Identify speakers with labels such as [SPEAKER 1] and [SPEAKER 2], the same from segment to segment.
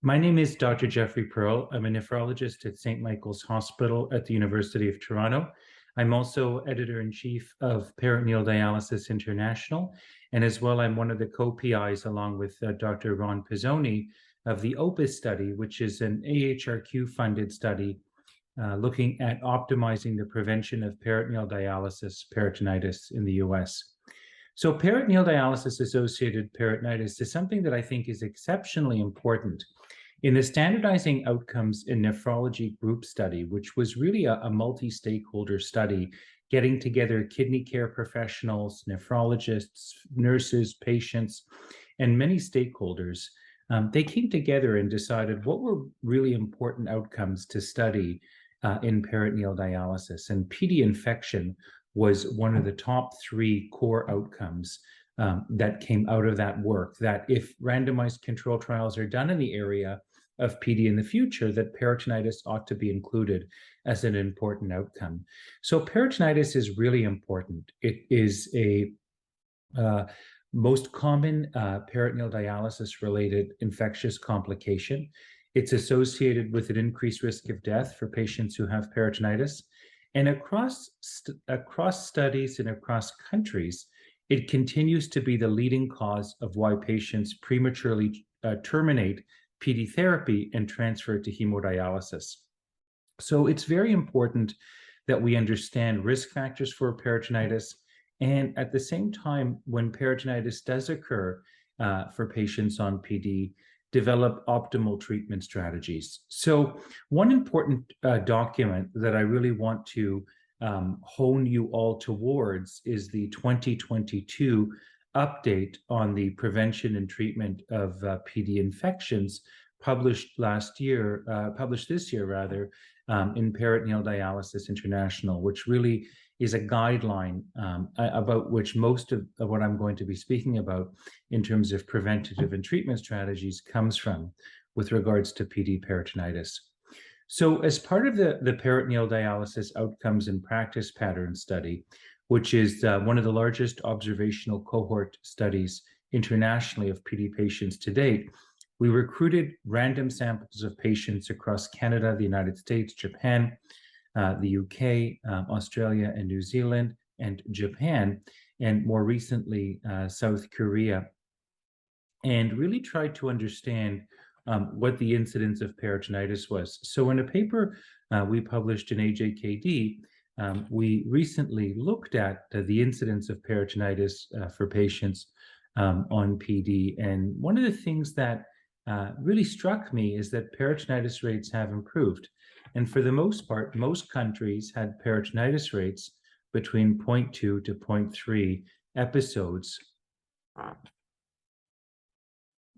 [SPEAKER 1] My name is Dr. Jeffrey Pearl. I'm a nephrologist at St. Michael's Hospital at the University of Toronto. I'm also editor-in-chief of Peritoneal Dialysis International, and as well, I'm one of the co-PIs along with Dr. Ron Pizzoni of the OPUS study, which is an AHRQ-funded study looking at optimizing the prevention of peritoneal dialysis peritonitis in the US. So peritoneal dialysis-associated peritonitis is something that I think is exceptionally important. In the Standardizing Outcomes in Nephrology group study, which was really a multi-stakeholder study, getting together kidney care professionals, nephrologists, nurses, patients, and many stakeholders, they came together and decided what were really important outcomes to study in peritoneal dialysis. And PD infection was one of the top three core outcomes that came out of that work, that if randomized control trials are done in the area of PD in the future, that peritonitis ought to be included as an important outcome. So peritonitis is really important. It is a most common peritoneal dialysis-related infectious complication. It's associated with an increased risk of death for patients who have peritonitis. And across studies and across countries, it continues to be the leading cause of why patients prematurely terminate PD therapy and transfer to hemodialysis. So it's very important that we understand risk factors for peritonitis, and at the same time, when peritonitis does occur for patients on PD, develop optimal treatment strategies. So one important document that I really want to hone you all towards is the 2022 update on the prevention and treatment of PD infections published this year in Peritoneal Dialysis International, which really is a guideline about which most of what I'm going to be speaking about in terms of preventative and treatment strategies comes from with regards to PD peritonitis. So as part of the Peritoneal Dialysis Outcomes and Practice Pattern Study, which is one of the largest observational cohort studies internationally of PD patients to date, we recruited random samples of patients across Canada, the United States, Japan, the UK, Australia and New Zealand, and Japan, and more recently, South Korea, and really tried to understand what the incidence of peritonitis was. So in a paper we published in AJKD, we recently looked at the incidence of peritonitis for patients on PD. And one of the things that really struck me is that peritonitis rates have improved. And for the most part, most countries had peritonitis rates between 0.2 to 0.3 episodes,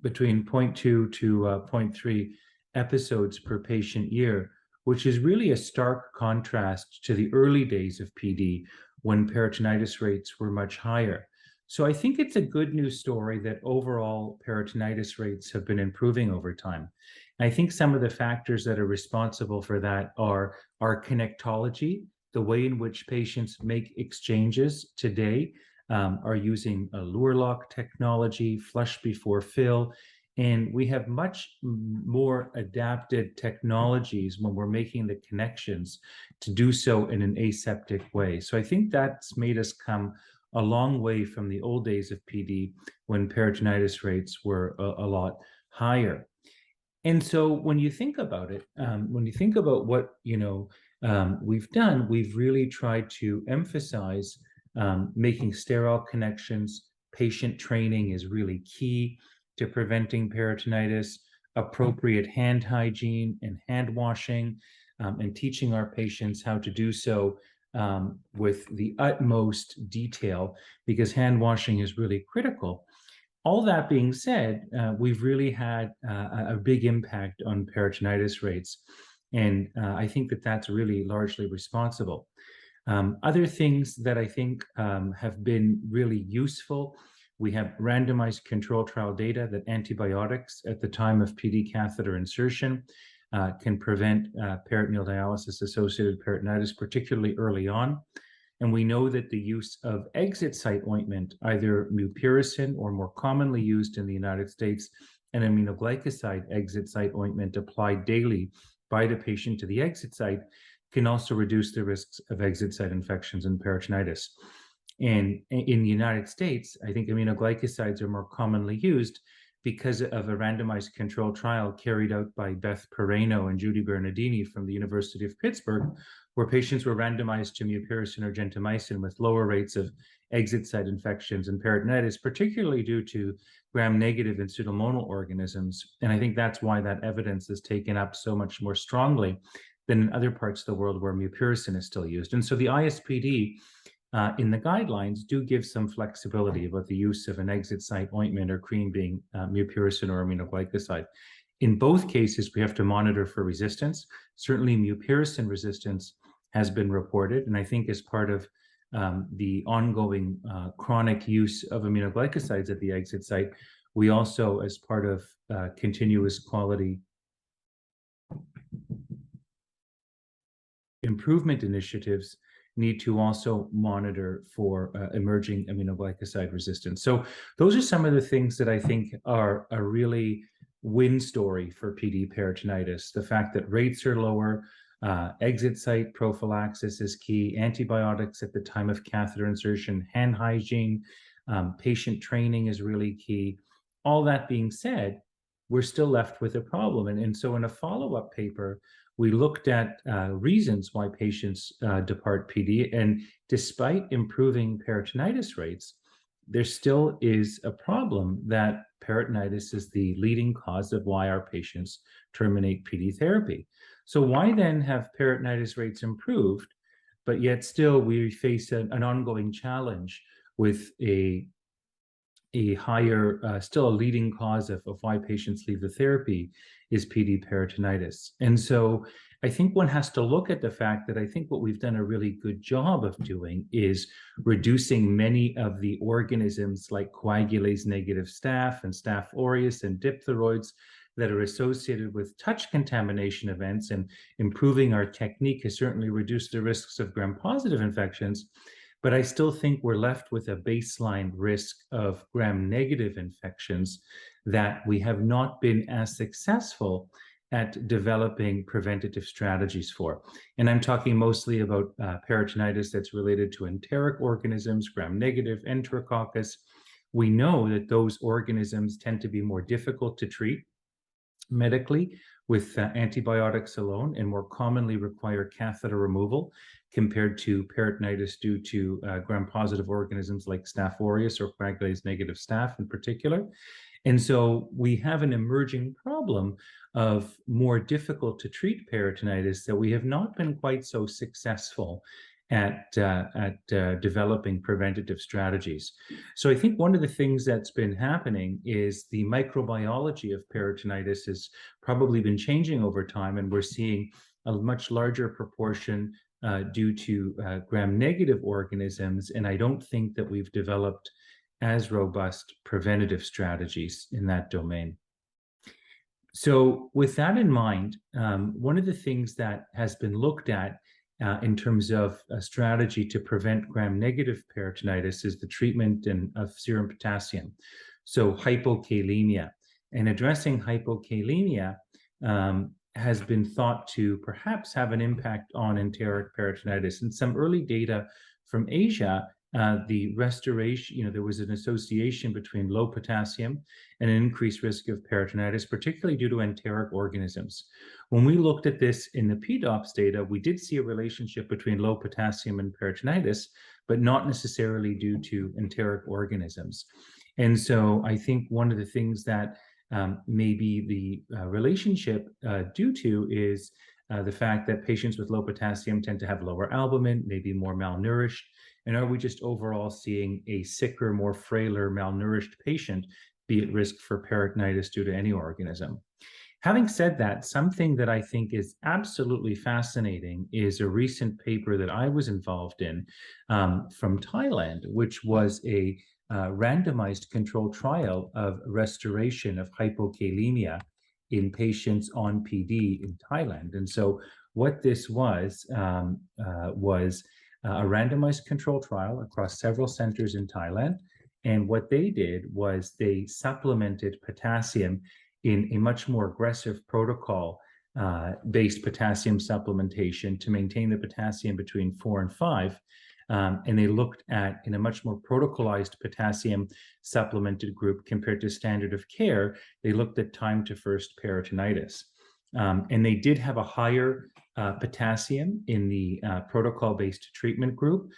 [SPEAKER 1] between 0.2 to 0.3 episodes per patient year, which is really a stark contrast to the early days of PD when peritonitis rates were much higher. So I think it's a good news story that overall peritonitis rates have been improving over time. I think some of the factors that are responsible for that are our connectology, the way in which patients make exchanges today are using a lure lock technology, flush before fill, and we have much more adapted technologies when we're making the connections to do so in an aseptic way. So I think that's made us come a long way from the old days of PD when peritonitis rates were a lot higher. And so when you think about it, when you think about what we've done, we've really tried to emphasize making sterile connections. Patient training is really key to preventing peritonitis, appropriate hand hygiene and hand washing, and teaching our patients how to do so with the utmost detail, because hand washing is really critical. All that being said, we've really had a big impact on peritonitis rates, and I think that that's really largely responsible. Other things that I think have been really useful, we have randomized control trial data that antibiotics at the time of PD catheter insertion can prevent peritoneal dialysis-associated peritonitis, particularly early on. And we know that the use of exit site ointment, either mupirocin or more commonly used in the United States, an aminoglycoside exit site ointment applied daily by the patient to the exit site can also reduce the risks of exit site infections and peritonitis. And in the United States, I think aminoglycosides are more commonly used because of a randomized controlled trial carried out by Beth Pereno and Judy Bernardini from the University of Pittsburgh, where patients were randomized to mupirocin or gentamicin with lower rates of exit site infections and peritonitis, particularly due to gram-negative and pseudomonal organisms. And I think that's why that evidence is taken up so much more strongly than in other parts of the world where mupirocin is still used. And so the ISPD in the guidelines do give some flexibility about the use of an exit site ointment or cream being mupirocin or aminoglycoside. In both cases, we have to monitor for resistance. Certainly mupirocin resistance has been reported, and I think as part of the ongoing chronic use of aminoglycosides at the exit site, we also, as part of continuous quality improvement initiatives, need to also monitor for emerging aminoglycoside resistance. So those are some of the things that I think are a really win story for PD peritonitis. The fact that rates are lower, exit site prophylaxis is key, antibiotics at the time of catheter insertion, hand hygiene, patient training is really key. All that being said, we're still left with a problem. And so in a follow-up paper, we looked at reasons why patients depart PD, and despite improving peritonitis rates, there still is a problem that peritonitis is the leading cause of why our patients terminate PD therapy. So why then have peritonitis rates improved, but yet still we face an ongoing challenge with a higher, still a leading cause of why patients leave the therapy is PD peritonitis. And so I think one has to look at the fact that I think what we've done a really good job of doing is reducing many of the organisms like coagulase negative staph and Staph aureus and diphtheroids that are associated with touch contamination events, and improving our technique has certainly reduced the risks of gram-positive infections. But I still think we're left with a baseline risk of gram-negative infections that we have not been as successful at developing preventative strategies for. And I'm talking mostly about peritonitis that's related to enteric organisms, gram-negative, enterococcus. We know that those organisms tend to be more difficult to treat medically with antibiotics alone, and more commonly require catheter removal compared to peritonitis due to gram-positive organisms like Staph aureus or coagulase negative staph in particular. And so we have an emerging problem of more difficult to treat peritonitis that we have not been quite so successful at developing preventative strategies. So I think one of the things that's been happening is the microbiology of peritonitis has probably been changing over time, and we're seeing a much larger proportion due to gram-negative organisms, and I don't think that we've developed as robust preventative strategies in that domain. So with that in mind, one of the things that has been looked at in terms of a strategy to prevent gram-negative peritonitis is the treatment of serum potassium, so hypokalemia. And addressing hypokalemia has been thought to perhaps have an impact on enteric peritonitis. And some early data from Asia, the restoration, there was an association between low potassium and an increased risk of peritonitis, particularly due to enteric organisms. When we looked at this in the PDOPS data, we did see a relationship between low potassium and peritonitis, but not necessarily due to enteric organisms. And so I think one of the things that maybe the relationship due to is the fact that patients with low potassium tend to have lower albumin, maybe more malnourished. And are we just overall seeing a sicker, more frailer, malnourished patient be at risk for peritonitis due to any organism? Having said that, something that I think is absolutely fascinating is a recent paper that I was involved in from Thailand, which was a randomized controlled trial of restoration of hypokalemia in patients on PD in Thailand. And so what this was a randomized controlled trial across several centers in Thailand. And what they did was they supplemented potassium in a much more aggressive protocol based potassium supplementation to maintain the potassium between 4 and 5. And they looked at, in a much more protocolized potassium supplemented group compared to standard of care, they looked at time to first peritonitis. And they did have a higher potassium in the protocol-based treatment group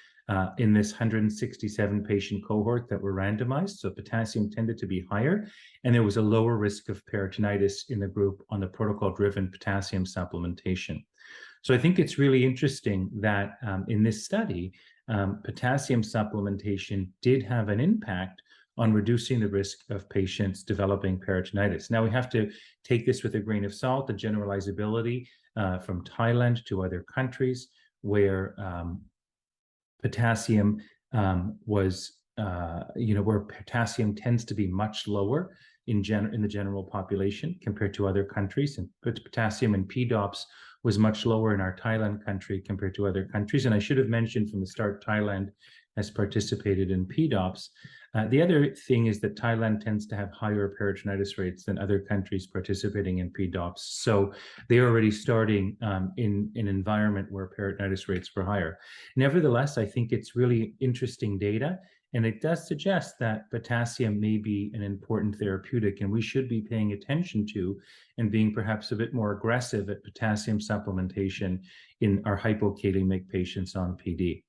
[SPEAKER 1] in this 167 patient cohort that were randomized. So potassium tended to be higher, and there was a lower risk of peritonitis in the group on the protocol-driven potassium supplementation. So I think it's really interesting that in this study, potassium supplementation did have an impact on reducing the risk of patients developing peritonitis. Now, we have to take this with a grain of salt, the generalizability from Thailand to other countries where potassium was, where potassium tends to be much lower in the general population compared to other countries. And potassium in PDOPs was much lower in our Thailand country compared to other countries. And I should have mentioned from the start, Thailand has participated in PDOPs. The other thing is that Thailand tends to have higher peritonitis rates than other countries participating in PDOPs. So they're already starting in an environment where peritonitis rates were higher. Nevertheless, I think it's really interesting data, and it does suggest that potassium may be an important therapeutic, and we should be paying attention to and being perhaps a bit more aggressive at potassium supplementation in our hypokalemic patients on PD.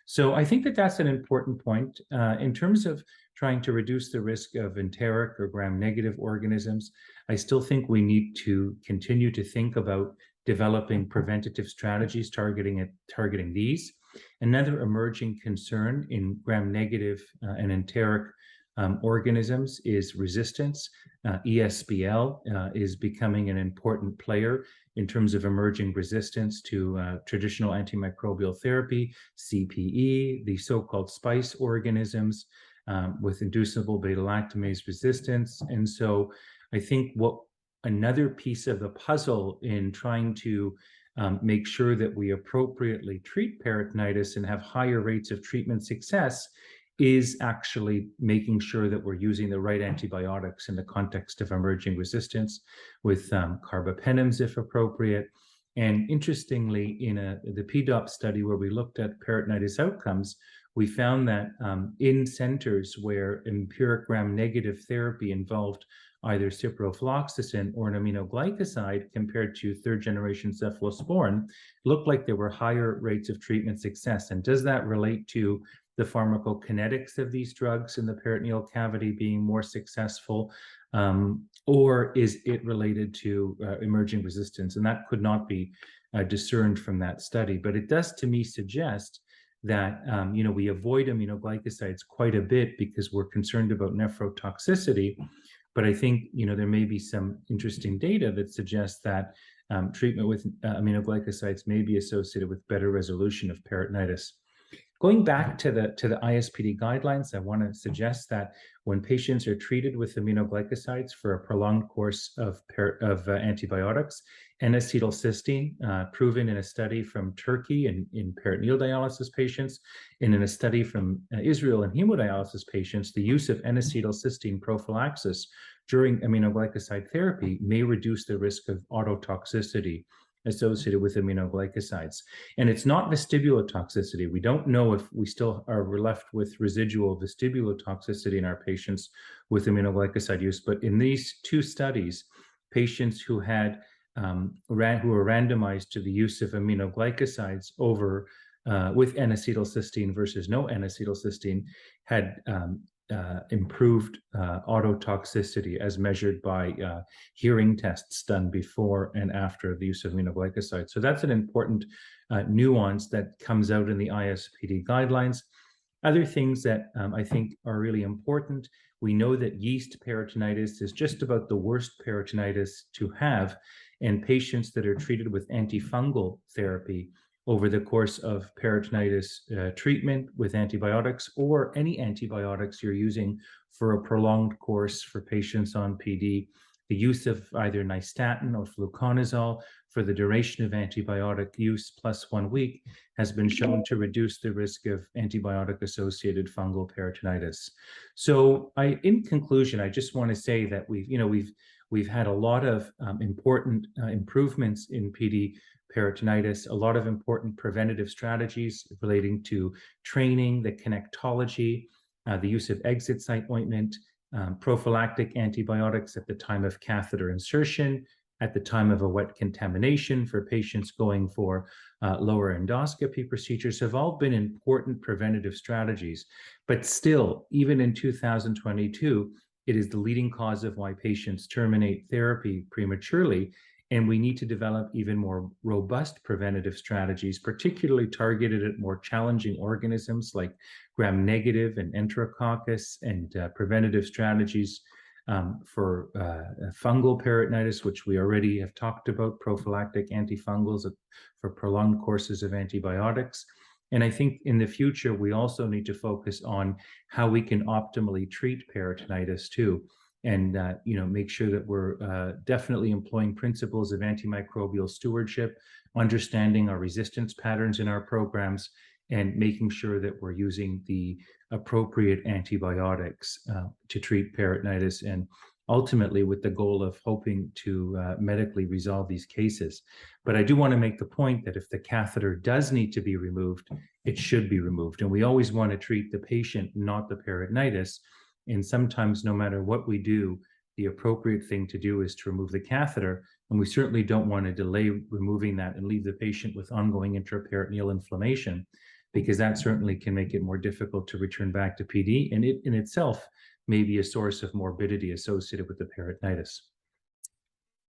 [SPEAKER 1] So I think that that's an important point. In terms of trying to reduce the risk of enteric or gram-negative organisms, I still think we need to continue to think about developing preventative strategies targeting these. Another emerging concern in gram-negative and enteric organisms is resistance. ESBL is becoming an important player in terms of emerging resistance to traditional antimicrobial therapy, CPE, the so-called SPICE organisms with inducible beta-lactamase resistance. And so I think what another piece of the puzzle in trying to make sure that we appropriately treat peritonitis and have higher rates of treatment success is actually making sure that we're using the right antibiotics in the context of emerging resistance with carbapenems if appropriate. And interestingly, in the PDOP study where we looked at peritonitis outcomes, we found that in centers where empiric gram-negative therapy involved either ciprofloxacin or an aminoglycoside compared to third-generation cephalosporin, looked like there were higher rates of treatment success. And does that relate to the pharmacokinetics of these drugs in the peritoneal cavity being more successful, or is it related to emerging resistance? And that could not be discerned from that study. But it does, to me, suggest that we avoid aminoglycosides quite a bit because we're concerned about nephrotoxicity. But I think there may be some interesting data that suggests that treatment with aminoglycosides may be associated with better resolution of peritonitis. Going back to the ISPD guidelines, I want to suggest that when patients are treated with aminoglycosides for a prolonged course of antibiotics, N-acetylcysteine, proven in a study from Turkey in peritoneal dialysis patients, and in a study from Israel in hemodialysis patients, the use of N-acetylcysteine prophylaxis during aminoglycoside therapy may reduce the risk of autotoxicity associated with aminoglycosides. And it's not vestibular toxicity. We don't know if we still are left with residual vestibular toxicity in our patients with aminoglycoside use. But in these two studies, patients who had who were randomized to the use of aminoglycosides over with N-acetylcysteine versus no N-acetylcysteine had improved autotoxicity as measured by hearing tests done before and after the use of aminoglycosides. So that's an important nuance that comes out in the ISPD guidelines. Other things that I think are really important, we know that yeast peritonitis is just about the worst peritonitis to have, and patients that are treated with antifungal therapy over the course of peritonitis treatment with antibiotics or any antibiotics you're using for a prolonged course for patients on PD, the use of either nystatin or fluconazole for the duration of antibiotic use plus 1 week has been shown to reduce the risk of antibiotic-associated fungal peritonitis. So in conclusion, I just want to say that we've We've had a lot of important improvements in PD peritonitis, a lot of important preventative strategies relating to training, the connectology, the use of exit site ointment, prophylactic antibiotics at the time of catheter insertion, at the time of a wet contamination for patients going for lower endoscopy procedures have all been important preventative strategies. But still, even in 2022, it is the leading cause of why patients terminate therapy prematurely. And we need to develop even more robust preventative strategies, particularly targeted at more challenging organisms like gram-negative and enterococcus, and preventative strategies for fungal peritonitis, which we already have talked about, prophylactic antifungals for prolonged courses of antibiotics. And I think in the future, we also need to focus on how we can optimally treat peritonitis too, and make sure that we're definitely employing principles of antimicrobial stewardship, understanding our resistance patterns in our programs, and making sure that we're using the appropriate antibiotics to treat peritonitis, and ultimately with the goal of hoping to medically resolve these cases. But I do want to make the point that if the catheter does need to be removed, it should be removed. And we always want to treat the patient, not the peritonitis. And sometimes, no matter what we do, the appropriate thing to do is to remove the catheter. And we certainly don't want to delay removing that and leave the patient with ongoing intraperitoneal inflammation, because that certainly can make it more difficult to return back to PD, and it in itself may be a source of morbidity associated with the peritonitis.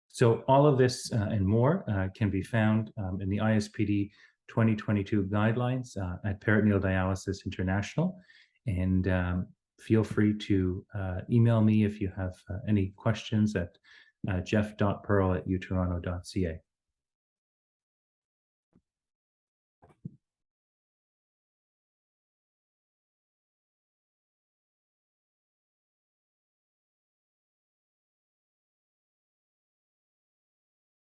[SPEAKER 1] So all of this and more can be found in the ISPD 2022 guidelines at Peritoneal Dialysis International. And feel free to email me if you have any questions at jeff.pearl@utoronto.ca.